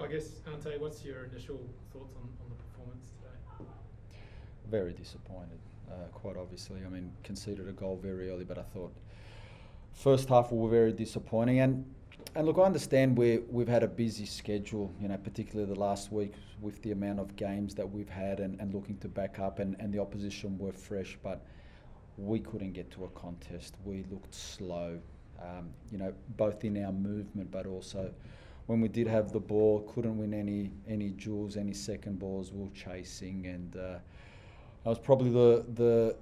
I guess, Ante, what's your initial thoughts on the performance today? Very disappointed, quite obviously. I mean, conceded a goal very early, but I thought first half were very disappointing. And look, I understand we've had a busy schedule, particularly the last week with the amount of games that we've had and looking to back up, and the opposition were fresh, but we couldn't get to a contest. We looked slow, both in our movement, but also when we did have the ball, couldn't win any duels, any second balls. We were chasing, and that was probably the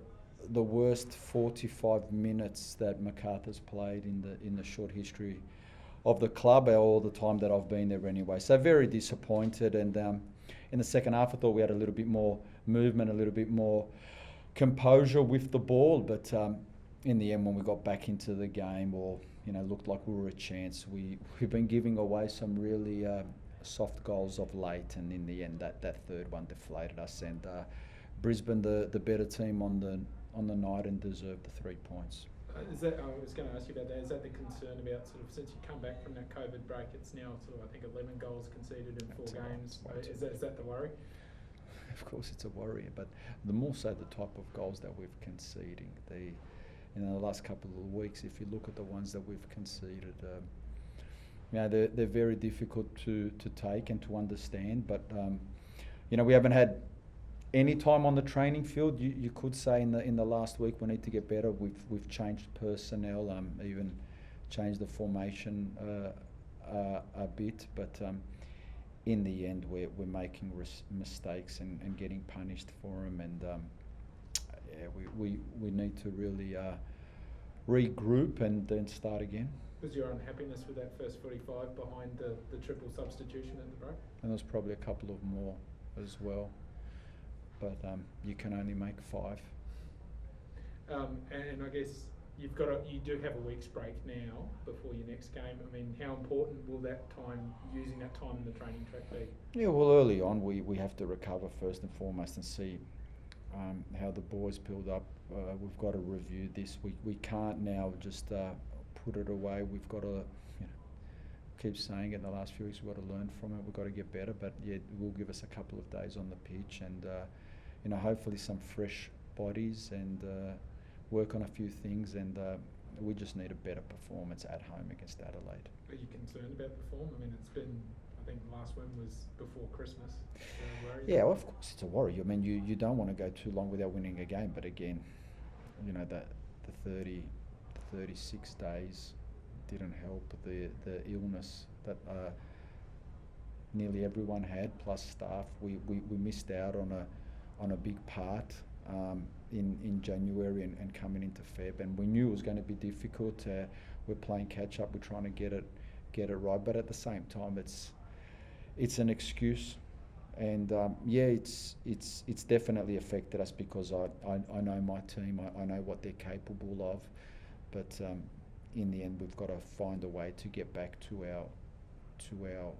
worst 45 minutes that MacArthur's played in the short history of the club, all the time that I've been there anyway. So very disappointed, and in the second half I thought we had a little bit more movement, a little bit more composure with the ball, but in the end when we got back into the game, or looked like we were a chance, we've been giving away some really soft goals of late, and in the end that third one deflated us, and Brisbane the better team on the night and deserved the 3 points. Is that, I was going to ask you about that, is that the concern about sort of, since you come back from that COVID break, it's now sort of, I think, 11 goals conceded in 4 games. Is that the worry? Of course it's a worry, but the more so the type of goals that we've conceding. The last couple of weeks, if you look at the ones that we've conceded, they're very difficult to take and to understand, but we haven't had any time on the training field. You could say in the last week we need to get better. We've changed personnel, even changed the formation a bit, but in the end we're making mistakes and getting punished for them, and we need to really regroup and then start again. Was your unhappiness with that first 45 behind the triple substitution at the break? And there's probably a couple of more as well, but you can only make 5. And I guess you do have a week's break now before your next game. I mean, how important will using that time in the training track be? Yeah, well, early on we have to recover first and foremost and see how the boys build up. We've got to review this. We can't now just put it away. We've got to, keep saying it in the last few weeks, we've got to learn from it. We've got to get better, but yeah, it will give us a couple of days on the pitch, and hopefully some fresh bodies, and work on a few things, and we just need a better performance at home against Adelaide. Are you concerned about the form? I mean, it's been, I think the last one was before Christmas. Yeah, well, of course it's a worry. I mean, you don't want to go too long without winning a game, but again, the 36 days didn't help. The illness that nearly everyone had, plus staff, we missed out on a big part in January and coming into Feb, and we knew it was going to be difficult. We're playing catch up. We're trying to get it right, but at the same time, it's an excuse, and it's definitely affected us, because I know my team. I know what they're capable of, but in the end, we've got to find a way to get back to our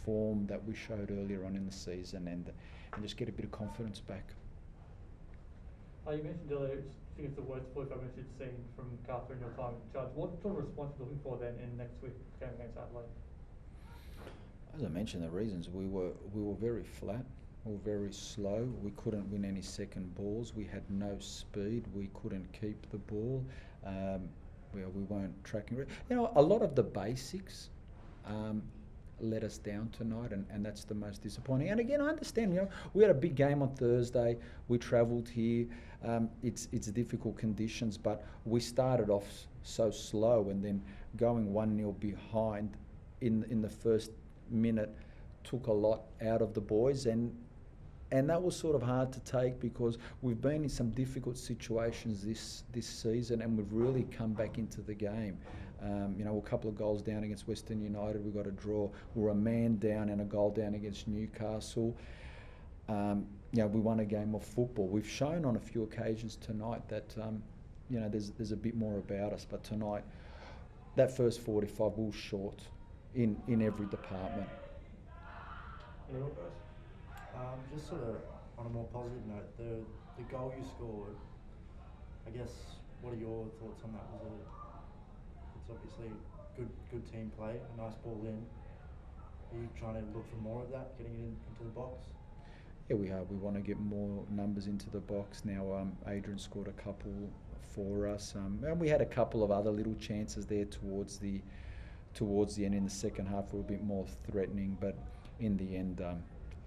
form that we showed earlier on in the season, and just get a bit of confidence back. You mentioned earlier, I think it's the worst 45 minutes you've seen from MacArthur in your time in charge. What sort of response are you looking for then in next week's game against Adelaide? As I mentioned, the reasons, we were very flat. We were very slow. We couldn't win any second balls. We had no speed. We couldn't keep the ball. We weren't tracking. A lot of the basics let us down tonight, and that's the most disappointing. And again, I understand. We had a big game on Thursday. We travelled here. It's difficult conditions, but we started off so slow, and then going 1-0 behind in the first minute took a lot out of the boys, and that was sort of hard to take, because we've been in some difficult situations this season, and we've really come back into the game. A couple of goals down against Western United, we got a draw. We're a man down and a goal down against Newcastle. We won a game of football. We've shown on a few occasions tonight that there's a bit more about us, but tonight that first 45 was short in every department. Just sort of on a more positive note, the goal you scored, I guess, what are your thoughts on that? It's obviously good team play, a nice ball in. Are you trying to look for more of that, getting it into the box? Yeah, we are. We want to get more numbers into the box now. Adrian scored a couple for us, and we had a couple of other little chances there towards the end in the second half. Were a bit more threatening, but in the end,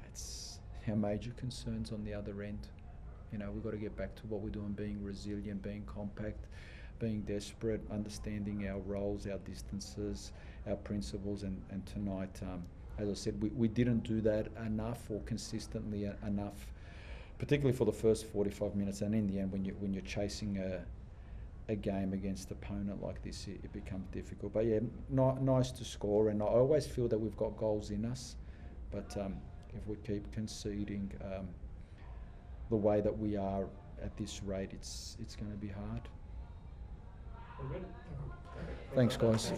it's our major concerns on the other end. You know, we've got to get back to what we're doing, being resilient, being compact, being desperate, understanding our roles, our distances, our principles, and tonight, as I said, we didn't do that enough or consistently enough, particularly for the first 45 minutes. And in the end, when you're chasing a game against an opponent like this, it becomes difficult. But yeah, nice to score, and I always feel that we've got goals in us, but if we keep conceding the way that we are at this rate, it's going to be hard. All good? Thanks, guys.